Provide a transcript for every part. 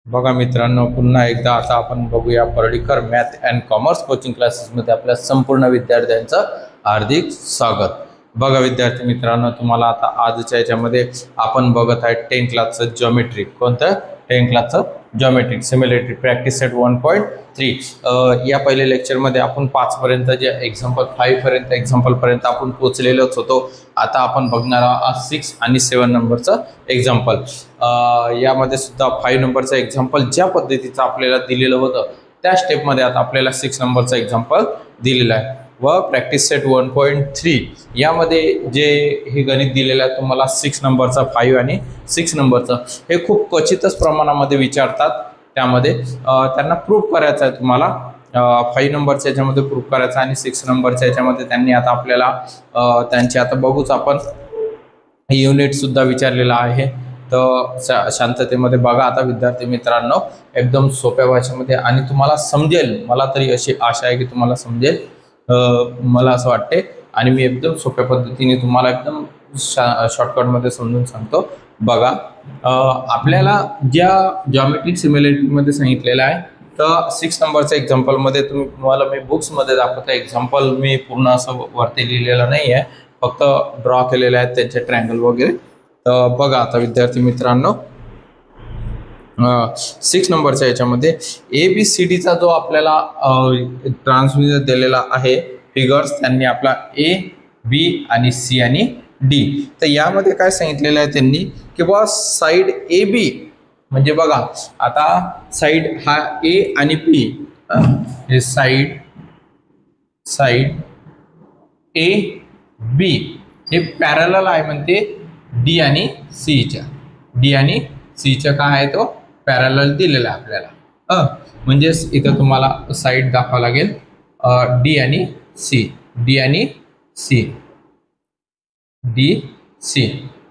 बघा मित्रांनो, पुन्हा एकदा आता आपण बघूया पर्डीकर मॅथ अँड कॉमर्स कोचिंग क्लासेसमध्ये आपल्या संपूर्ण विद्यार्थ्यांचं हार्दिक स्वागत। बघा विद्यार्थी मित्रांनो, तुम्हाला आता आजच्या याच्यामध्ये आपण बघत आहे 10th क्लासचं जॉमेट्री। कोणतं 10th क्लासचं जॉमेट्री सिम्युलेटरी प्रॅक्टिस सेट 1.3। या पहिल्या लेक्चरमध्ये आपण 5 पर्यंत जे एक्झाम्पल 5 पर्यंत एक्झाम्पल पर्यंत आपण पोहोचलेलोच होतो। आता आपण बघणार आहोत 6 आणि 7 नंबरचं एक्झाम्पल। यामध्ये सुद्धा 5 नंबरचं एक्झाम्पल ज्या पद्धतीचं आपल्याला दिलेलं होतं त्या स्टेपमध्ये आता आपल्याला 6 नंबरचं एक्झाम्पल दिलेलं आहे व प्रॅक्टिस सेट 1.3 यामध्ये जे हे गणित दिलेलं आहे तुम्हाला 6 नंबरचा 5 आणि 6 नंबरचं हे खूप क्वचितच प्रमाणामध्ये विचारतात। त्यामध्ये त्यांना प्रूफ करायचं आहे तुम्हाला 5 नंबरच्या याच्यामध्ये प्रूफ करायचं आणि 6 नंबरच्या याच्यामध्ये त्यांनी आता आपल्याला त्यांची आता बघूच आपण युनिट सुद्धा विचारलेला आहे। तर शांततेमध्ये बघा आता विद्यार्थी मित्रांनो, एकदम सोप्या भाषेमध्ये आणि तुम्हाला समजेल, मला तरी अशी आशा आहे की तुम्हाला समजेल, मला असं वाटते आणि मी एकदम सोप्या पद्धतीने तुम्हाला एकदम शॉर्टकटमध्ये समजून सांगतो। बघा आपल्याला ज्या जॉमेट्रिक सिम्युलेटरीमध्ये सांगितलेलं आहे तर 6 नंबरच्या एक्झाम्पलमध्ये तुम्हाला मी बुक्समध्ये दाखवतो। एक्झाम्पल मी पूर्ण असं वरती लिहिलेलं नाही आहे, फक्त ड्रॉ केलेले आहेत त्यांचे ट्रायंगल वगैरे। तर बघा आता विद्यार्थी मित्रांनो, 6 नंबरच्या याच्यामध्ये ABCDचा जो आपल्याला ट्रान्समिशन दिलेला आहे फिगर्स, त्यांनी आपला A, B आणि C आणि D। तर यामध्ये काय सांगितलेलं आहे त्यांनी की बा साइड AB म्हणजे बघा आता साइड हा A आणि P, हे साइड A B हे पॅरलल आहे म्हणते D आणि C च्या काय आहे तो पॅरलल दिलेला आहे आपल्याला। म्हणजेच इथं तुम्हाला साइड दाखवावं लागेल D आणि C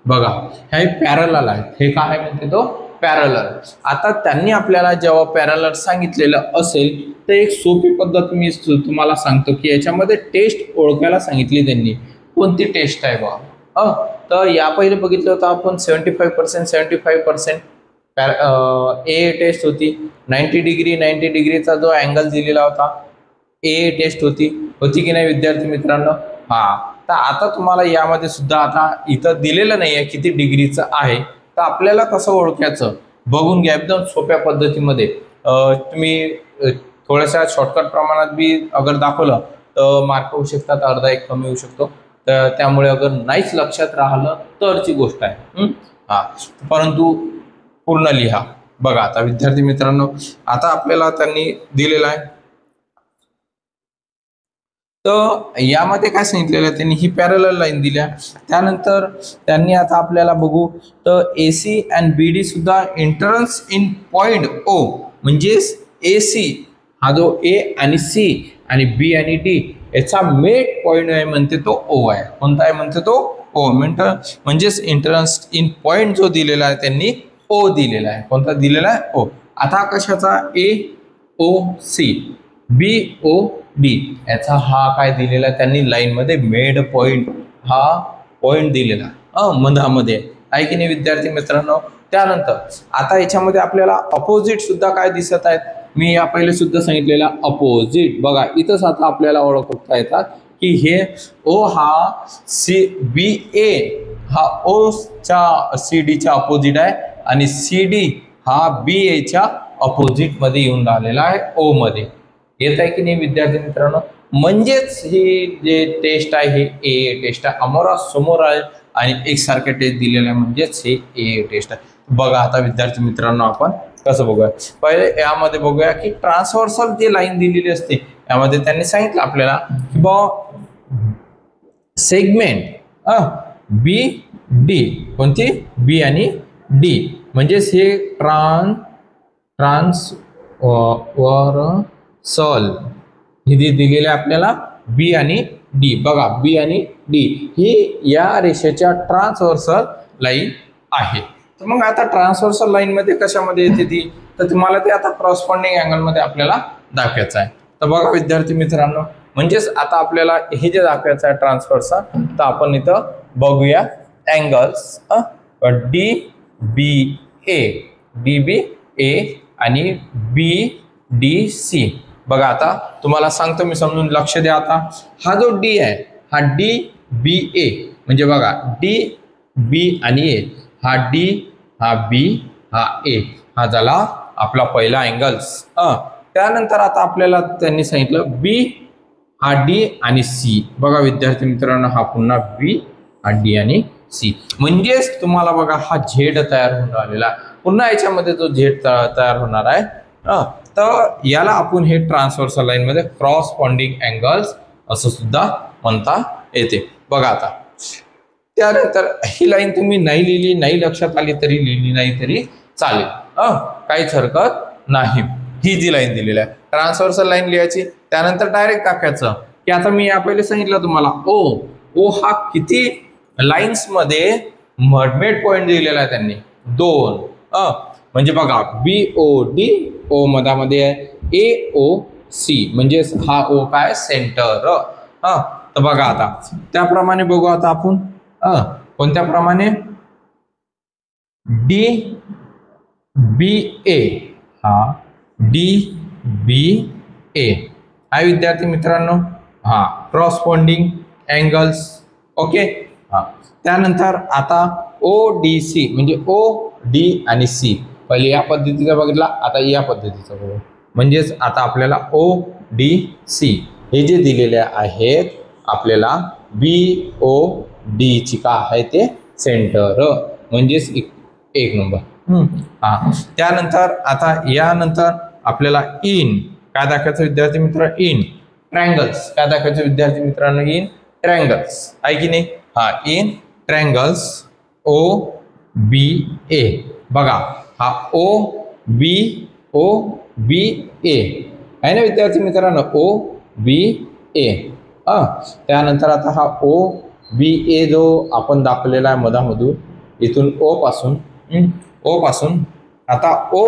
बघा हे पॅरलल आहे, हे काय म्हणते तो पॅरलल। आता त्यांनी आपल्याला जेव्हा पॅरलल सांगितलेलं असेल तर एक सोपी पद्धत मी तुम्हाला सांगतो की याच्यामध्ये टेस्ट ओळखायला सांगितली त्यांनी। कोणती टेस्ट आहे बघा, तर या पहिले बघितलं होतं आपण 75% ए टेस्ट होती, 90 डिग्रीचा जो अँगल दिलेला होता ए टेस्ट होती की नाही विद्यार्थी मित्रांनो। तर आता तुम्हाला यामध्ये सुद्धा आता इथं दिलेलं नाही आहे किती डिग्रीचं आहे, तर आपल्याला कसं ओळखायचं बघून घ्या एकदम सोप्या पद्धतीमध्ये। तुम्ही थोड्याशा शॉर्टकट प्रमाणात बी अगर दाखवलं तर मार्क होऊ शकतात, अर्धा एक कमी होऊ शकतो। तर त्यामुळे अगर नाहीच लक्षात राहिलं तरची गोष्ट आहे, परंतु पूर्ण लिहा। बघा आता विद्यार्थी मित्रांनो, आता आपल्याला त्यांनी दिलेलं आहे तर यामध्ये काय सांगितलेलं आहे त्यांनी, ही पॅरलल लाईन दिल्या, त्यानंतर त्यांनी आता आपल्याला बघू तर AC आणि BD सुद्धा इंटरन्स इन पॉइंट O, म्हणजेच AC हा जो A आणि C आणि B आणि D याचा मेट पॉइंट आहे म्हणते तो O आहे। कोणता आहे म्हणते तो O, म्हणजेच इंटरन्स इन पॉइंट जो दिलेला आहे त्यांनी O दिलेला आहे। कोणता दिलेला आहे O। आता कशाचा AOC BOD याचा हा काय दिलेला आहे त्यांनी लाईन मध्ये मेड पॉइंट, हा पॉइंट दिलेला मधामध्ये आहे की नाही विद्यार्थी मित्रांनो। त्यानंतर आता याच्यामध्ये आपल्याला अपोजिट सुद्धा काय दिसत आहेत, मी या पहिले सुद्धा सांगितलेला अपोजिट। बघा इथंच आता आपल्याला ओळखता येतात की हे O हा BA हा O च्या CD च्या अपोजिट आहे आणि CD हा BA च्या अपोजिट मध्ये येऊन राहिलेला आहे O मध्ये। येत आहे की नाही विद्यार्थी मित्रांनो। म्हणजेच ही जे टेस्ट आहे हे A टेस्ट आहे, समोर आहे आणि एकसारखे टेस्ट दिलेले आहे, म्हणजेच हे A टेस्ट आहे। बघा आता विद्यार्थी मित्रांनो आपण कसं बघूया, पहिले यामध्ये बघूया की ट्रान्सव्हर्सल जी लाईन दिलेली असते यामध्ये त्यांनी सांगितलं आपल्याला की बा सेगमेंट BD, कोणती B आणि D, म्हणजेच हे ट्रान्सव्हर्सल हे दिलेले आपल्याला B आणि D। बघा B आणि D ही या रेषेच्या ट्रान्सव्हर्सल लाईन आहे। तर मग आता ट्रान्सव्हर्सल लाईन मध्ये कशामध्ये येते ती, तर तुम्हाला ते आता क्रॉसपॉन्डिंग अँगल मध्ये आपल्याला दाखवायचं आहे। तर बघा विद्यार्थी मित्रांनो, म्हणजेच आता आपल्याला हे जे दाखवायचं आहे ट्रान्सव्हर्सल, तर आपण इथं बघूया अँगल्स DBA आणि बी डी सी. बघा आता तुम्हाला सांगतो मी समजून, लक्ष द्या. आता हा जो डी आहे हा डी बी ए, म्हणजे बघा डी बी आणि ए, हा डी हा बी हा ए, हा झाला आपला पहिला अँगल्स. त्यानंतर आता आपल्याला त्यांनी सांगितलं बी हा डी आणि सी. बघा विद्यार्थी मित्रांनो, हा पुन्हा बी हा डी आणि सी. म्हणजेच तुम्हाला बघा हा झेड तयार होऊन राहिलेला, पुन्हा याच्यामध्ये जो झेड तयार होणार आहे, तर याला आपण हे ट्रान्सव्हर्सल लाईन मध्ये क्रॉसपॉन्डिंग अँगल्स असं सुद्धा म्हणता येते. बघा आता त्यानंतर ही लाईन तुम्ही नाही लिहिली, नाही लक्षात आली तरी, लिहिली नाही तरी चालेल, काहीच हरकत नाही. ही जी लाईन दिलेली आहे ट्रान्सव्हर्सल लाईन लिहायची, त्यानंतर डायरेक्ट टाकायचं की आता मी या पहिले सांगितलं तुम्हाला ओ हा किती लाईन्स मध्ये मिड पॉइंट दिलेला आहे त्यांनी 2. म्हणजे बघा बी ओ डी, ओ मधामध्ये आहे, ए ओ सी, म्हणजे हा ओ काय सेंटर. तर बघा आता त्याप्रमाणे बघू आता आपण कोणत्या प्रमाणे, डी बी ए, हा डी बी ए आहे विद्यार्थी मित्रांनो, हा क्रॉसपॉन्डिंग अँगल्स. ओके. त्यानंतर आता ओ डी सी, म्हणजे ओ डी आणि सी, पहिले या पद्धतीचा बघितला, आता या पद्धतीचा बघू. म्हणजेच आता आपल्याला ओ डी सी हे जे दिलेले आहेत आपल्याला, बी ओ डी ची का आहे ते सेंटर, म्हणजेच 1 नंबर. त्यानंतर आता यानंतर आपल्याला इन काय दाखवायचं विद्यार्थी मित्र, इन ट्रायंगल्स काय दाखवायचं विद्यार्थी मित्रांनो, इन ट्रायंगल्स आहे की नाही. इन ट्रायंगल्स ओ बी ए. बघा हा ओ बी ए आहे ना विद्यार्थी मित्रांनो, ओ बी ए. त्यानंतर आता हा ओ बी ए जो आपण दाखवलेला आहे मधामधून, इथून ओ पासून आता ओ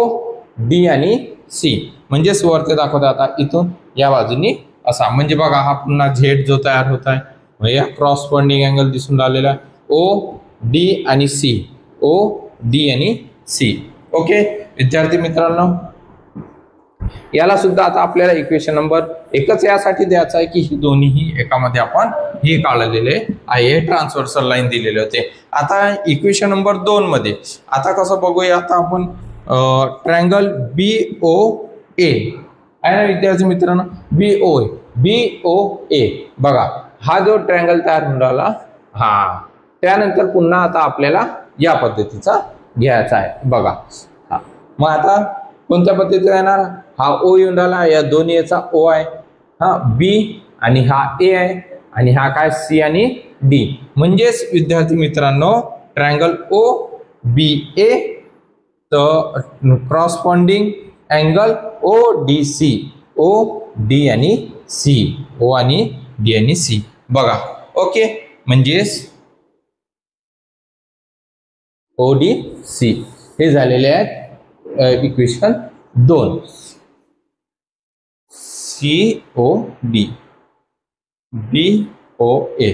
डी आणि सी, म्हणजेच वरती दाखवतो आता इथून या बाजूनी असा. म्हणजे बघा हा पुन्हा झेड जो तयार होत आहे, म्हणजे क्रॉसपॉन्डिंग अँगल दिसून राहिलेला आहे, ओ डी आणि सी, ओ डी आणि सी. ओके विद्यार्थी मित्रांनो, याला सुद्धा आता आपल्याला इक्वेशन नंबर 1 यासाठी द्यायचा आहे की ही दोन्ही एकामध्ये आपण हे काढलेले आहे, ट्रान्सव्हर्सल लाईन दिलेले होते. आता इक्वेशन नंबर 2 मध्ये आता कसं बघूया, आता आपण ट्रायंगल बी ओ ए आहे ना विद्यार्थी मित्रांनो, बी ओ ए. बघा हा जो ट्रायंगल तयार होऊन राहिला, त्यानंतर पुन्हा आता आपल्याला या पद्धतीचा घ्यायचा आहे. बघा मग आता कोणत्या पद्धतीचा येणार, हा ओ येऊन राहिला, या दोन्ही याचा ओ आहे, बी आणि हा ए आहे, आणि हा काय सी आणि डी. म्हणजेच विद्यार्थी मित्रांनो ट्रायंगल ओ बी ए, तर corresponding angle O D C, O D आणि सी, ओ आणि डी आणि सी. बघा ओके, म्हणजेच ओ डी सी हे झालेले आहेत equation 2. C O D, B O A,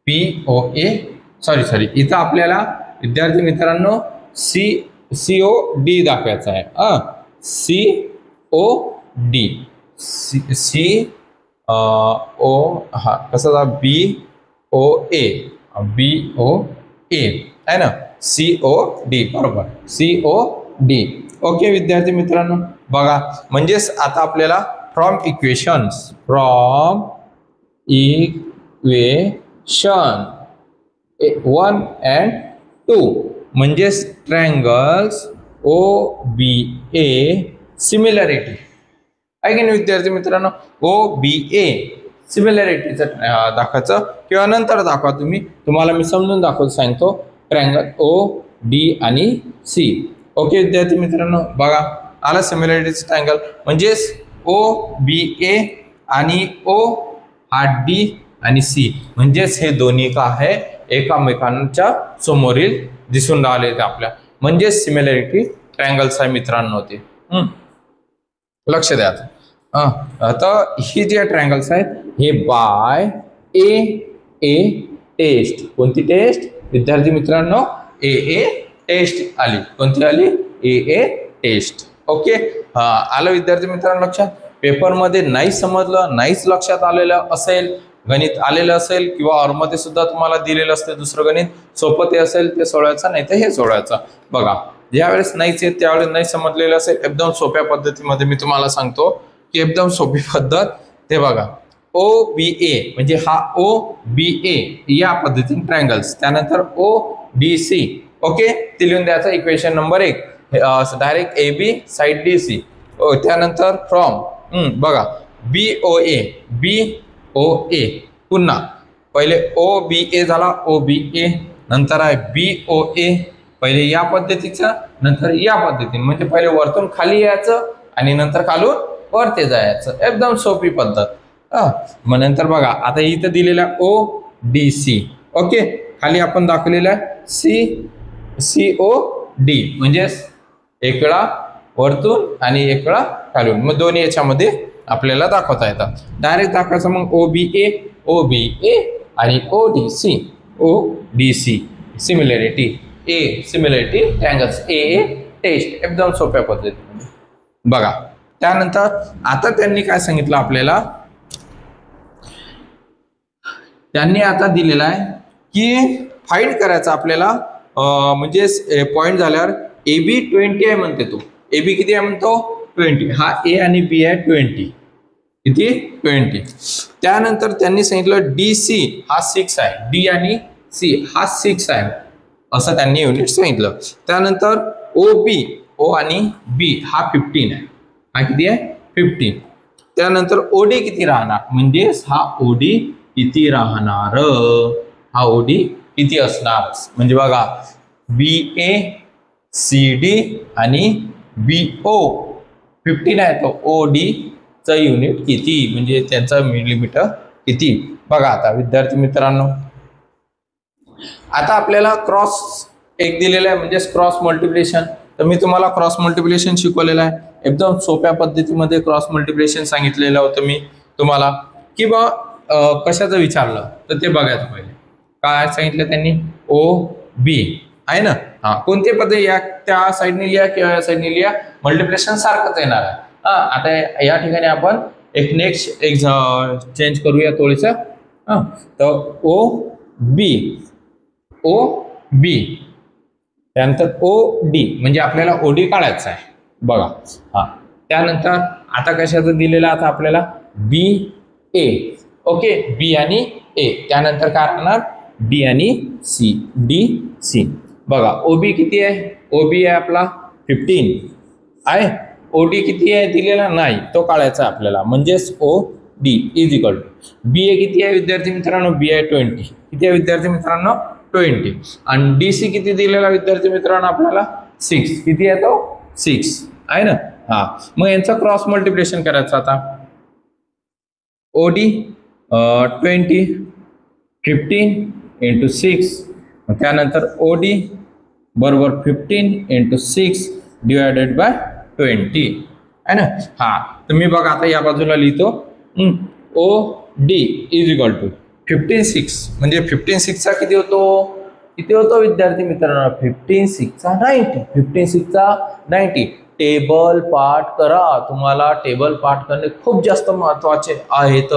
P O A, sorry इथं आपल्याला विद्यार्थी मित्रांनो सी ओ डी दाखवायचा आहे. C O D, C O हा कसा बी ओ ए, बी ओ ए आहे ना, सी ओ डी, बरोबर सी ओ डी. ओके विद्यार्थी मित्रांनो, बघा म्हणजेच आता आपल्याला फ्रॉम इक्वेशन 1 and 2 म्हणजेच ट्रायंगल्स ओ बी ए सिमिलॅरिटी आहे की नाही विद्यार्थी मित्रांनो, ओ बी ए सिमिलॅरिटीचं दाखवायचं किंवा नंतर दाखवा तुम्हाला मी समजून दाखवतो सांगतो. ट्रायंगल ओ डी आणि सी. ओके विद्यार्थी मित्रांनो, बघा आला सिमिलॅरिटीचं ट्रायंगल, म्हणजेच ओ बी ए आणि ओ हा डी आणि सी, म्हणजेच हे दोन्ही का आहे एकामेकांच्या समोरील दिसून राहिले ते आपल्या, म्हणजे सिमिलॅरिटी ट्रायंगल्स आहे मित्रांनो ते. लक्ष द्या. आता ही जे ट्रायंगल्स आहेत हे बाय ए टेस्ट, कोणती टेस्ट विद्यार्थी मित्रांनो, ए टेस्ट आली. कोणती आली, ए टेस्ट. ओके, आलं विद्यार्थी मित्रांनो लक्षात? पेपरमध्ये नाही समजलं, नाहीच लक्षात आलेलं असेल, गणित आलेलं असेल किंवा ऑरमध्ये सुद्धा तुम्हाला दिलेलं असते दुसरं गणित, सोपं ते असेल ते सोडवायचं, नाही तर हे सोडवायचं. बघा, ज्यावेळेस नाहीच येत त्यावेळेस नाही समजलेलं असेल, एकदम सोप्या पद्धतीमध्ये मी तुम्हाला सांगतो की एकदम सोपी पद्धत. ते बघा, OBA म्हणजे हा OBA या पद्धतीने ट्रायंगल्स, त्यानंतर ODC. ओके, ते लिहून द्यायचं equation number 1, direct AB side DC. त्यानंतर फ्रॉम बघा BOA पुन्हा पहिले OBA झाला, OBA नंतर आहे BOA, पहिले या पद्धतीचा नंतर या पद्धतीने, म्हणजे पहिले वरतून खाली यायचं आणि नंतर खालून वरती जायचं, एकदम सोपी पद्धत. मग नंतर बघा आता इथं दिलेला ODC. ओके, खाली आपण दाखवलेला COD म्हणजे एक वेळा वरतून आणि एक वेळा खालून, मग दोन्ही याच्यामध्ये आपल्याला दाखवता येतात. डायरेक्ट दाखवायचं मग OBA आणि ODC similarity triangles AA test, एकदम सोप्या पद्धतीने. बघा त्यानंतर आता त्यांनी काय सांगितलं आपल्याला, त्यांनी आता दिलेला आहे की फाइंड करायचं आपल्याला, म्हणजे पॉइंट झाल्यावर AB 20 आहे म्हणते. तो AB किती आहे म्हणतो? 20. हा A आणि B आहे 20. किती? 20. त्यानंतर त्यांनी सांगितलं DC हा 6 आहे, D आणि C हा 6 आहे, असं त्यांनी युनिट सांगितलं. त्यानंतर O आणि B हा 15 आहे, हा किती आहे? 15. त्यानंतर OD किती राहणार, म्हणजे हा OD किती राहणार, हा OD किती असणार, म्हणजे बघा BA CD आणि BO 15 आहे, तो OD चं युनिट किती, म्हणजे त्यांचा मिलीमीटर किती. बघा आता विद्यार्थी मित्रांनो, आता आपल्याला क्रॉस एक दिलेला आहे, म्हणजे क्रॉस मल्टिप्लिकेशन. तर मी तुम्हाला क्रॉस मल्टिप्लिकेशन शिकवलेलं आहे, एकदम सोप्या पद्धतीमध्ये क्रॉस मल्टिप्लिकेशन सांगितलेलं होतं मी तुम्हाला. किंवा कशाचं विचारलं तर ते बघायचं पहिले. काय सांगितलं त्यांनी? OB आहे ना, कोणते पद या त्या साईडने लिहा किंवा या साईडने लिहा, मल्टिप्लिकेशन सारखंच येणार आहे. आता या ठिकाणी आपण एक नेक्स्ट एक चेंज करूया थोडंसं. तर OB त्यानंतर OD म्हणजे आपल्याला OD काढायचं आहे. बघा त्यानंतर आता कशाचं दिलेलं आता आपल्याला BA. ओके, B आणि A, त्यानंतर काय राहणार? D आणि C, DC. बघा OB किती आहे? OB आहे आपला 15 आहे. OD किती आहे दिलेला नाही, तो काढायचा आपल्याला, म्हणजेच OD is equal to BA किती आहे विद्यार्थी मित्रांनो? B आहे 20. किती आहे विद्यार्थी मित्रांनो? 20. आणि DC किती दिलेला विद्यार्थी मित्रांनो आपल्याला? 6. किती आहे तो? 6 आहे ना. मग यांचं क्रॉस मल्टिप्लिकेशन करायचं आता. OD 20 15 इंटू 6, त्यानंतर OD बरोबर 15 इंटू 6 डिवायडेड बाय 20 आहे ना. तर मी बघा आता या बाजूला लिहितो OD इज इक्वल टू 15/6 म्हणजे 15/6 किती होतो? किती होतो विद्यार्थी मित्रांनो? 15/6 90. 15/6 90. टेबल पाठ करा. तुम्हाला टेबल पाठ करणे खूप जास्त महत्वाचे आहेत.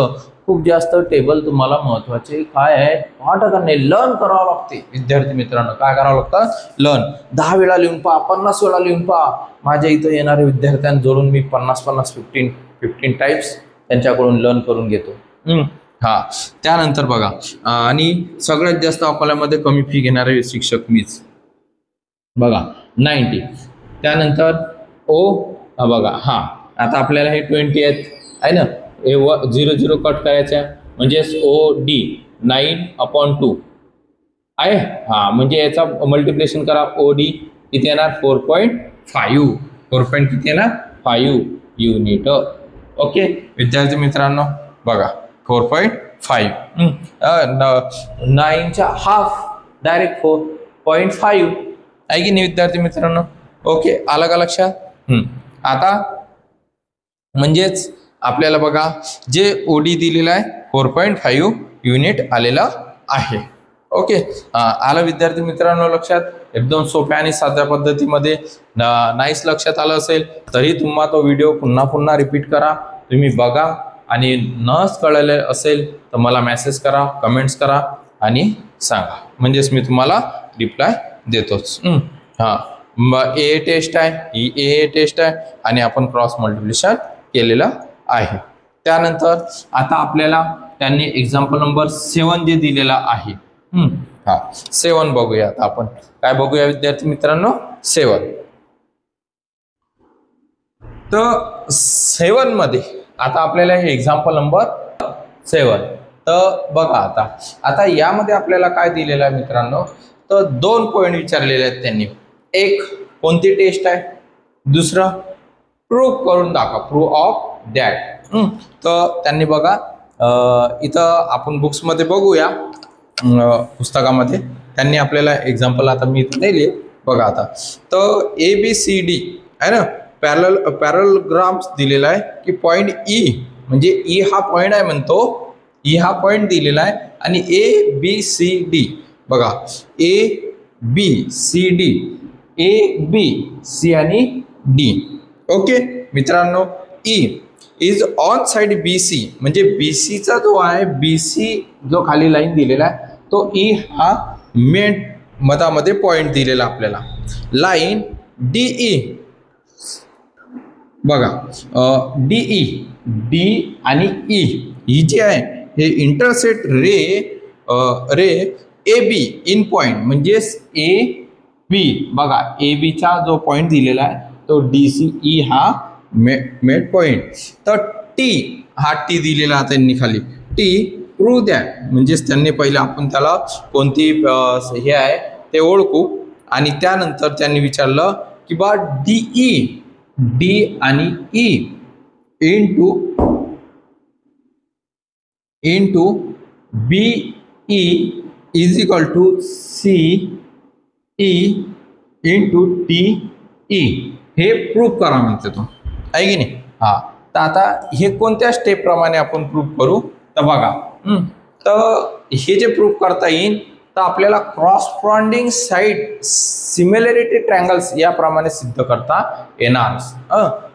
खूप जास्त टेबल तुम्हाला महत्वाचे काय आहे? पाठ करणे, लर्न करावं लागते विद्यार्थी मित्रांनो. काय करावं लागतं? लर्न. 10 वेळा लिहून पहा, 50 वेळा लिहून पहा. माझ्या इथं येणाऱ्या विद्यार्थ्यांजोडून मी 50 15 टाइप्स त्यांच्याकडून लर्न करून घेतो. त्यानंतर बघा, आणि सगळ्यात जास्त अकोल्यामध्ये कमी फी घेणारे शिक्षक मीच. बघा 90. त्यानंतर बघा आता आपल्याला हे 20 आहेत आहे ना, 0 कट करायचं म्हणजे OD 9/2 आहे. म्हणजे याचा मल्टिप्लिकेशन करा. OD किती येणार? 4.5. 4 किती येणार? 5 युनिट. ओके विद्यार्थी मित्रांनो बघा 4.5 9च्या हाफ डायरेक्ट 4.5 आहे की नाही विद्यार्थी मित्रांनो. ओके, आलं का लक्षात? आता म्हणजेच आपल्याला बघा जे OD दिलेला आहे 4.5 युनिट आलेला आहे. ओके, आलं विद्यार्थी मित्रांनो लक्षात? एकदम सोप्या आणि साध्या पद्धतीमध्ये नाहीच लक्षात आलं असेल तरी तुम्हा तो व्हिडिओ पुन्हा पुन्हा रिपीट करा, तुम्ही बघा आणि नच कळले असेल तर मला मेसेज करा, कमेंट्स करा आणि सांगा, म्हणजेच मी तुम्हाला रिप्लाय देतोच. ए टेस्ट आहे, ही ए टेस्ट आहे आणि आपण क्रॉस मल्टिप्लिकेशन केलेलं आहे. त्यानंतर आता आपल्याला त्यांनी एक्झाम्पल नंबर 7 जे दिलेला आहे, 7 बघूया. आता आपण काय बघूया विद्यार्थी मित्रांनो? 7. तर 7 मध्ये आता आपल्याला हे एक्झाम्पल नंबर 7. तर बघा आता यामध्ये आपल्याला काय दिलेलं आहे मित्रांनो? तर 2 पॉइंट विचारलेले आहेत त्यांनी. एक कोणती टेस्ट आहे, दुसरं प्रूव्ह करून दाखवा, प्रूव्ह ऑफ दॅट. तर त्यांनी बघा इथं आपण बुक्समध्ये बघूया, पुस्तकामध्ये त्यांनी आपल्याला एक्झाम्पल आता मी इथं दिले बघा. आता तर ABCD आहे ना, पॅरलग्राम्स दिलेला आहे की पॉइंट ई, म्हणजे ई हा पॉइंट आहे म्हणतो, ई हा पॉइंट दिलेला आहे आणि ABCD बघा, ABCD, ABC आणि D. ओके मित्रांनो, E is on side BC, म्हणजे BCचा जो आहे, BC जो खाली लाईन दिलेला आहे तो ई हा मेन मधामध्ये पॉइंट दिलेला आपल्याला. लाईन DE बघा, DE, D आणि E ही जी आहे हे intersect ray AB in point, म्हणजेच AB बघा, AB चा जो पॉइंट दिलेला आहे तो DCE हा मेड पॉइंट. तर T हा T दिलेला त्यांनी खाली, T प्रूव्ह दॅट, म्हणजेच त्यांनी पहिले आपण त्याला कोणती हे आहे ते ओळखू आणि त्यानंतर त्यांनी विचारलं की बा DE, D आणि E into BE is equal to CE into TE, हे प्रूव्ह करा म्हणते तो, आहे की नाही? तर आता हे कोणत्या स्टेप प्रमाणे आपण प्रूव्ह करू? तर बघा, तर हे जे प्रूव्ह करता येईल तर आपल्याला cross bonding side similarity triangles याप्रमाणे सिद्ध करता येणार.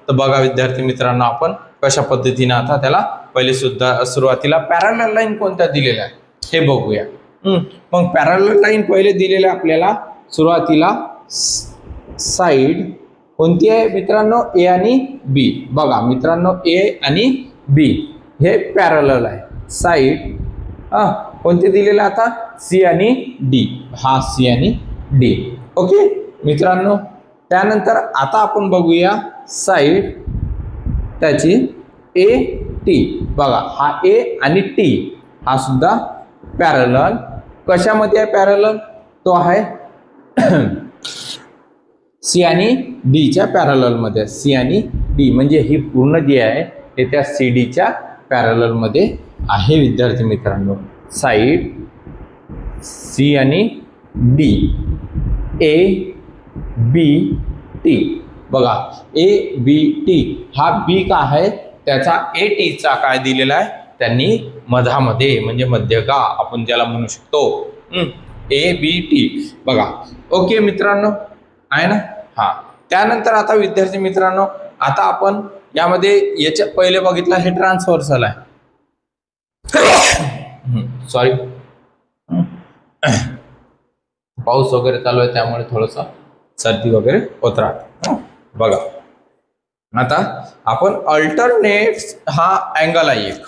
तर बघा विद्यार्थी मित्रांनो, आपण कशा पद्धतीने आता त्याला पहिले सुरुवातीला पॅरलल लाईन कोणत्या दिलेल्या आहे हे बघूया. मग पॅरलल लाईन पहिले दिलेल्या आपल्याला सुरुवातीला साइड कोणती आहे मित्रांनो? A आणि B. बघा मित्रांनो, A आणि B हे पॅरलल आहे. साइड कोणते दिलेले आता? C आणि D, हा C आणि D. ओके मित्रांनो, त्यानंतर आता आपण बघूया साइड त्याची AT. बघा हा A आणि T हा सुद्धा पॅरलल. कशामध्ये आहे पॅरलल? तो आहे C आणि D च्या पॅरलल मध्ये. C आणि D म्हणजे ही पूर्ण जी आहे ते त्या CD च्या पॅरलल मध्ये आहे विद्यार्थी मित्रांनो. साइड C आणि D, ABT. बघा ABT हा B का आहे, त्याचा AT चा काय दिलेला आहे त्यांनी मधामध्ये, म्हणजे मध्यगा आपण त्याला म्हणू शकतो, ABT. बघा ओके मित्रांनो, आहे ना? त्यानंतर आता विद्यार्थी मित्रांनो, आता आपण यामध्ये याच्या पहिले बघितलं हे ट्रान्सव्हर्सल आहे. सॉरी, पाऊस वगैरे चालू आहे त्यामुळे थोडंसं सर्दी वगैरे होत राहते. बघा आता आपण अल्टरनेट हा अँगल आहे एक.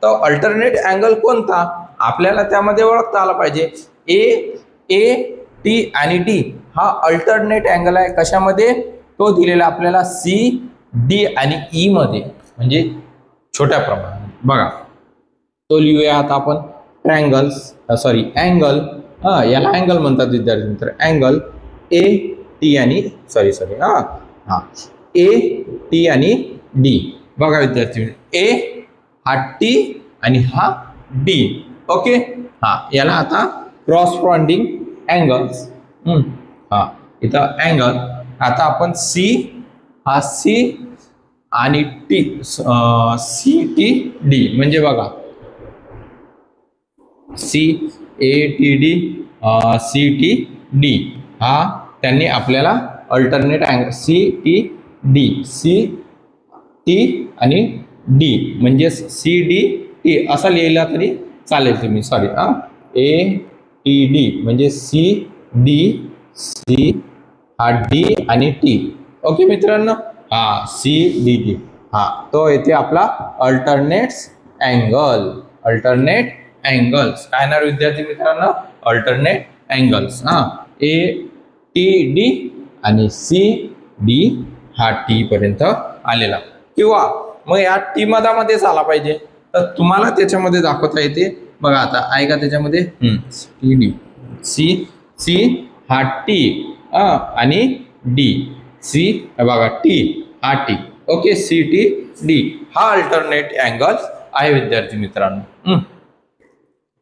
तर अल्टरनेट अँगल कोणता आपल्याला त्यामध्ये ओळखता आला पाहिजे. AT आणि D हा अल्टरनेट अँगल आहे. कशामध्ये? तो दिलेला आपल्याला CD आणि E मध्ये, म्हणजे छोट्या प्रमाणात. बघा तो लिहूया आता आपण. ट्रायंगल्स अँगल, याला अँगल म्हणतात विद्यार्थी मित्र. अँगल AT आणि AT आणि D. बघा विद्यार्थी, A हा T आणि हा D. ओके, याला आता क्रॉस बॉन्डिंग अँगल्स. इथं अँगल. आता आपण C हा C आणि T, CTD म्हणजे बघा C ATD CTD हा त्यांनी आपल्याला अल्टरनेट अँगल CTD CT आणि D म्हणजे CDT असं लिहिला तरी चालेल तुम्ही. सॉरी ATD म्हणजे CD C हा D आणि T. ओके मित्रांनो, हा CDT हा तो येते आपला अल्टरनेट्स अँगल्स काय ना विद्यार्थी मित्रांनो, अल्टरनेट अँगल्स. ATD आणि CD हा T पर्यंत आलेला, किंवा मग या T मधामध्येच आला पाहिजे तर तुम्हाला त्याच्यामध्ये दाखवता येते बघा. आता ऐका त्याच्यामध्ये TD C हा T आणि D C बघा T हा T. ओके, CTD हा अल्टरनेट अँगल आहे विद्यार्थी मित्रांनो.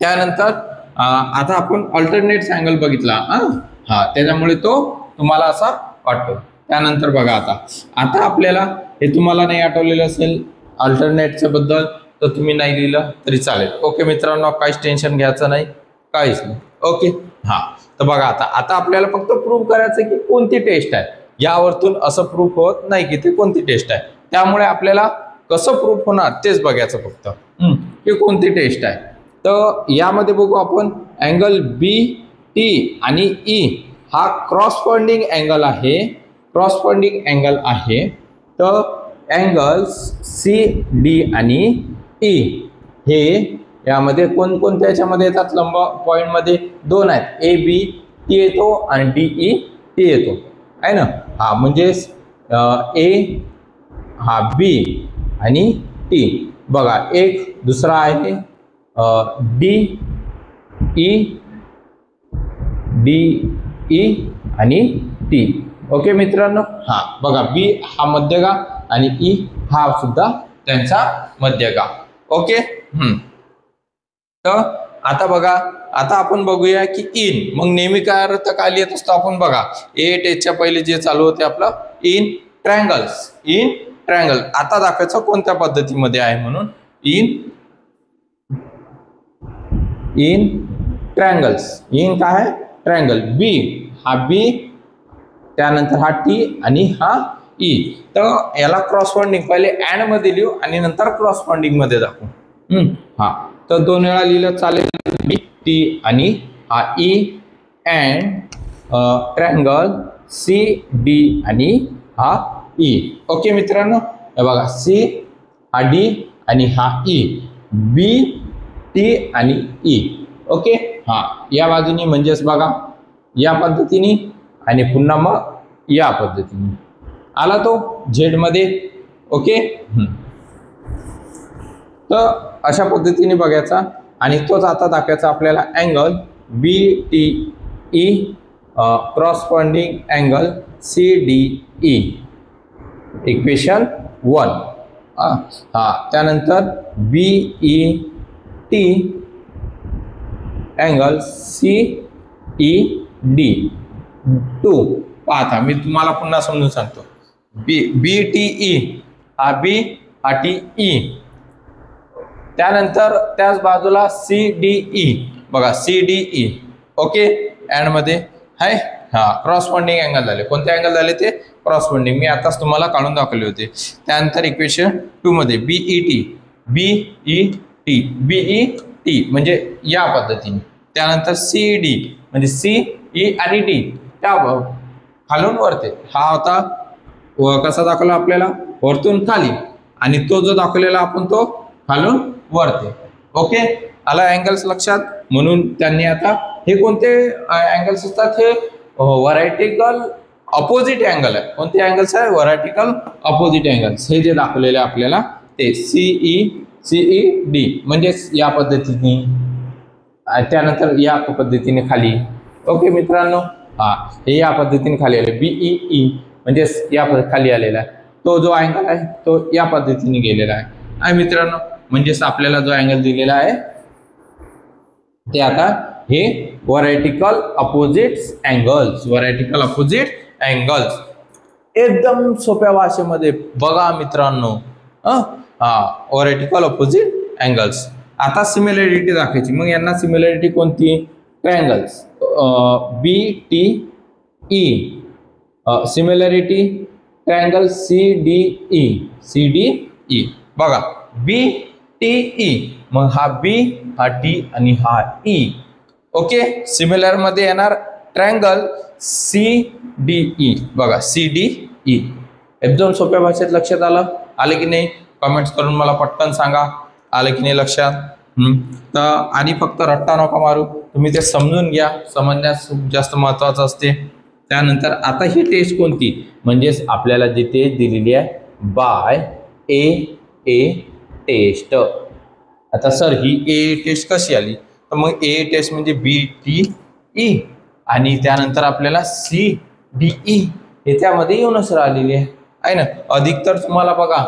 त्यानंतर आता आपण अल्टरनेट अँगल बघितला त्याच्यामुळे तो तुम्हाला असा वाटतो. त्यानंतर बघा आता आपल्याला हे तुम्हाला नाही आठवलेलं असेल अल्टरनेटच्या बद्दल तर तुम्ही नाही लिहिलं तरी चालेल. ओके मित्रांनो, काहीच टेन्शन घ्यायचं नाही, काहीच नाही. ओके तर बघा आता आपल्याला फक्त प्रूव्ह करायचं की कोणती टेस्ट आहे. यावरतून असं प्रूफ होत नाही की ते कोणती टेस्ट आहे, त्यामुळे आपल्याला कसं प्रूफ होणार तेच बघायचं फक्त की कोणती टेस्ट आहे. तर यामध्ये बघू आपण अँगल BT आणि E हा क्रॉसपॉन्डिंग अँगल आहे. तर अँगल्स CD आणि E हे यामध्ये कोणकोणत्या याच्यामध्ये येतात, लंब पॉइंट मध्ये दोन आहेत, ABT येतो आणि DET येतो आहे ना. म्हणजे A हा B आणि T बघा. एक दुसरा आहे DE आणि T. ओके मित्रांनो, बघा B हा मध्यगा आणि E हा सुद्धा त्यांचा मध्यगा. ओके तर आता बघा, आता आपण बघूया की इन मग नेहमी काय अर्थ काय लिहित असतो आपण बघा. च्या पहिले जे चालू होते आपलं इन ट्रायंगल. आता दाखवायचं कोणत्या पद्धतीमध्ये आहे म्हणून. In triangles. इन काय आहे, ट्रायंगल. B हा B, त्यानंतर हा T आणि हा E. तर याला क्रॉसपॉन्डिंग पहिले अँड मध्ये लिहू आणि नंतर क्रॉसपॉन्डिंग मध्ये दाखवू. तर दोन वेळा लिहिलं चालेल. BT आणि हा E अँड ट्रायंगल CD आणि हा E. ओके मित्रांनो, हे बघा C हा D आणि हा E, B T आणि E. ओके या बाजूनी म्हणजेच बघा या पद्धतीने आणि पुन्हा मग या पद्धतीने आला तो Z मध्ये. ओके तर अशा पद्धतीने बघायचा आणि तोच आता दाखवायचा आपल्याला angle BTE corresponding angle CDE. Equation 1. त्यानंतर BET अँगल CED 2. पाहता मी तुम्हाला पुन्हा समजून सांगतो. BTE हा B हा TE, त्यानंतर त्याच बाजूला CDE बघा CDE. ओके अँड मध्ये आहे क्रॉसपॉन्डिंग अँगल झाले. कोणते अँगल झाले ते क्रॉसपॉन्डिंग, मी आताच तुम्हाला काढून दाखवले होते. त्यानंतर इक्वेशन 2 मध्ये BET म्हणजे या पद्धतीने. त्यानंतर CD म्हणजे CE आणि D त्या खालून वरते. हा होता कसा दाखवला आपल्याला, वरतून खाली, आणि तो जो दाखवलेला आपण तो खालून वरते. ओके आला अँगल्स लक्षात. म्हणून त्यांनी आता हे कोणते अँगल्स असतात, हे व्हरायटिकल अपोजिट अँगल आहे. कोणते अँगल्स आहे, व्हरायटिकल अपोजिट अँगल्स. हे जे दाखवलेले आपल्याला ते CED म्हणजे या पद्धतीने, त्यानंतर या पद्धतीने खाली. ओके मित्रांनो हे या पद्धतीने खाली आले. BEE म्हणजे या खाली आलेला आहे. तो जो अँगल आहे तो या पद्धतीने गेलेला आहे मित्रांनो. म्हणजेच आपल्याला जो अँगल दिलेला आहे ते आता हे व्हरायटिकल अपोजिट अँगल्स. एकदम सोप्या भाषेमध्ये बघा मित्रांनो. व्हरायटिकल अपोजिट अँगल्स. आता सिमिलॅरिटी दाखवायची. मग यांना सिमिलॅरिटी कोणती? Triangles BTE, similarity triangle CDE. बघा BTE, मग हा B, हा T आणि हा E. ओके, सिमिलर मध्ये येणार ट्रायंगल CDE. बघा CDE एकदम सोप्या भाषेत लक्षात आलं की नाही? कमेंट्स करून मला पटकन सांगा, आलं की नाही लक्षात? तर आणि फक्त रट्टा नका मारू, तुम्ही ते समजून घ्या, समजण्यास खूप जास्त महत्वाचं असते. त्यानंतर आता ही टेस्ट कोणती? म्हणजेच आपल्याला जी टेस्ट दिलेली आहे बाय ए टेस्ट. आता सर ही ए टेस्ट कशी आली? तर मग ए टेस्ट म्हणजे BTE आणि त्यानंतर आपल्याला CDE हे त्यामध्ये येऊनच राहिलेली आहे ना. अधिकतर तुम्हाला बघा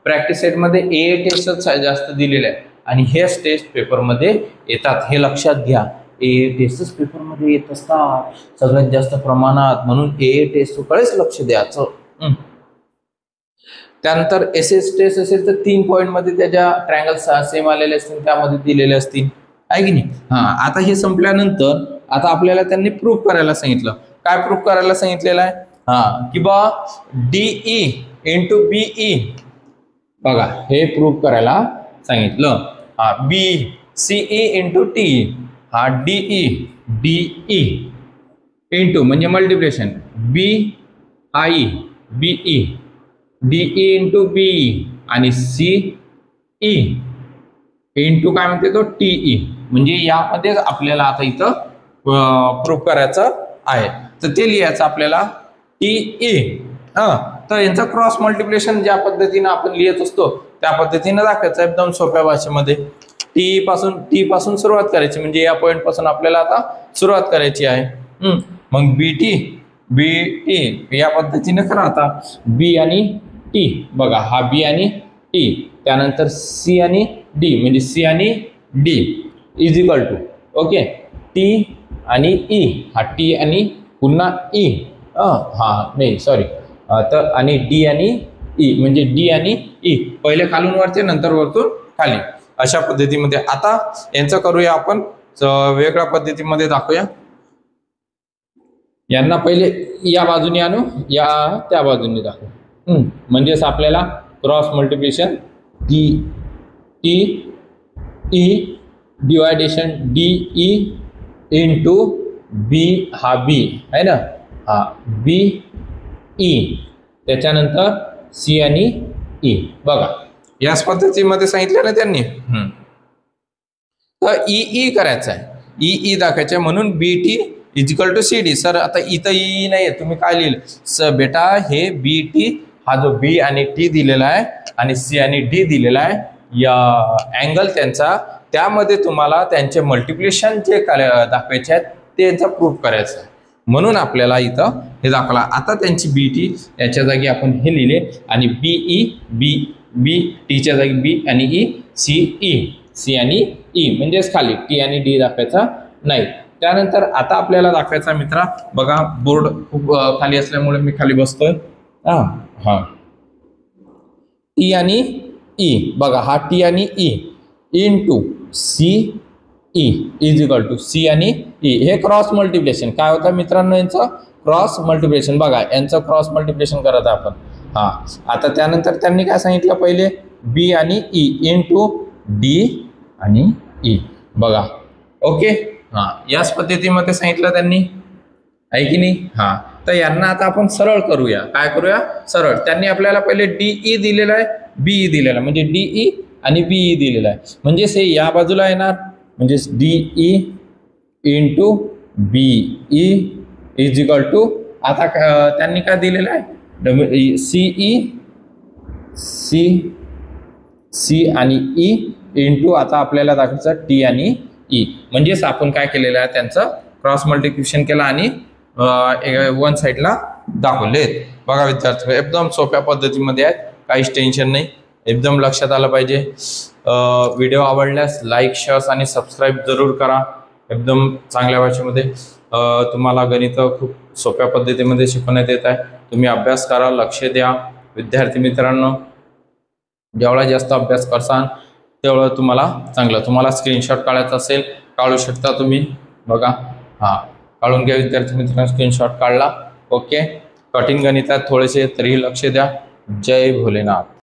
प्रॅक्टिस सेटमध्ये ए टेस्टच जास्त दिलेले आहे आणि हेच टेस्ट पेपरमध्ये येतात, हे लक्षात घ्या. ए टेस्टच पेपरमध्ये येत असतात सगळ्यात जास्त प्रमाणात, म्हणून ए टेस्टकडेच लक्ष द्यायचं. त्यानंतर SS टेस्ट असेल तर 3 पॉईंट मध्ये त्याच्या ट्रायंगल सेम आलेले असतील, त्यामध्ये दिलेले असतील, आहे की नाही? आता हे संपल्यानंतर आता आपल्याला त्यांनी प्रूफ करायला सांगितलं. काय प्रूफ करायला सांगितलेलं आहे? की बा DE इंटू BE. बघा हे प्रूफ करायला सांगितलं. BCE इंटू TE, हा DE इंटू म्हणजे multiplication BE DE into BE आणि CE इंटू काय म्हणते तो TE. म्हणजे यामध्ये आपल्याला आता इथं प्रूफ करायचं आहे, तर ते लिहायचं आपल्याला TE. तर यांचं क्रॉस मल्टिप्लिकेशन ज्या पद्धतीने आपण लिहित असतो त्या पद्धतीने दाखवायचं एकदम सोप्या भाषेमध्ये. टी पासून सुरुवात करायची, म्हणजे या पॉइंट पासून आपल्याला आता सुरुवात करायची आहे. मग BT या पद्धतीने करा. आता B आणि T, बघा हा B आणि T, त्यानंतर C आणि D, म्हणजे C आणि D is equal to okay T आणि E, हा T आणि पुन्हा E, नाही सॉरी, तर आणि D आणि E, म्हणजे D आणि E पहिले खालून वरती नंतर वरतून खाली, अशा पद्धतीमध्ये. आता यांचं करूया आपण वेगळ्या पद्धतीमध्ये दाखवूया. यांना पहिले या बाजूने आणू, या त्या बाजूने दाखवू. म्हणजेच आपल्याला cross multiplication DE deviation DE into B, हा B आहे ना, हा BE, त्याच्यानंतर C आणि E. बघा याच पद्धतीमध्ये सांगितलं ना त्यांनी. तर EE करायचं आहे, EE दाखवायचं आहे, म्हणून BT is equal to CD. Sir आता इथं E नाही आहे, तुम्ही काय लिहिलं बेटा? हे BT, हा जो B आणि T दिलेला आहे आणि C आणि D दिलेला आहे, या अँगल त्यांचा, त्यामध्ये तुम्हाला त्यांचे मल्टिप्लिकेशन जे दाखवायचे आहेत त्यांचा प्रूफ करायचा आहे, म्हणून आपल्याला इथं हे दाखवला. आता त्यांची BT याच्या जागी आपण हे लिहिले आणि BTच्या जागी B आणि E, C आणि E, म्हणजेच खाली T आणि D दाखवायचा नाही. त्यानंतर आता आपल्याला दाखवायचा मित्रा, बघा बोर्ड खूप खाली असल्यामुळे मी खाली बसतोय. T आणि E, बघा हा T आणि E into CE is equal to C आणि E. हे क्रॉस मल्टिप्लिकेशन काय होतं मित्रांनो? यांचं क्रॉस मल्टिप्लिकेशन. बघा यांचं क्रॉस मल्टिप्लिकेशन करत आपण. आता त्यानंतर त्यांनी काय सांगितलं? पहिले B आणि E इंटू D आणि E. बघा ओके, याच पद्धतीमध्ये सांगितलं त्यांनी, आहे की नाही? तर यांना आता आपण सरळ करूया. काय करूया? सरळ. त्यांनी आपल्याला पहिले DE दिलेला आहे, BE दिलेला, म्हणजे DE आणि BE दिलेला आहे, म्हणजेच हे या बाजूला येणार, म्हणजेच DE into BE is equal to, आता त्यांनी काय दिलेलं आहे? C आणि E इंटू, आता आपल्याला दाखवायचं T आणि E. म्हणजेच आपण काय केलेलं आहे? त्यांचं क्रॉस मल्टिप्लिकेशन केलं आणि वन साईडला दाखवलेत. बघा विद्यार्थी, एकदम सोप्या पद्धतीमध्ये आहेत, काहीच टेन्शन नाही, एकदम लक्षात आलं पाहिजे. व्हिडिओ आवडल्यास लाईक, शेअर आणि सबस्क्राईब जरूर करा. एकदम चांगल्या भाषेमध्ये तुम्हाला गणित खूप सोप्या पद्धतीमध्ये शिकवण्यात येत आहे. तुम्ही अभ्यास करा, लक्ष द्या. विद्यार्थी मित्रांनो, जेवढा जास्त अभ्यास करसान तेवढं तुम्हाला चांगलं. तुम्हाला स्क्रीनशॉट काढायचा असेल काढू शकता तुम्ही. बघा, हां, काढून घ्या विद्यार्थी मित्रांनो, स्क्रीनशॉट काढला. ओके. कठीण गणितात थोडेसे तरीही लक्ष द्या. जय भोलेनाथ.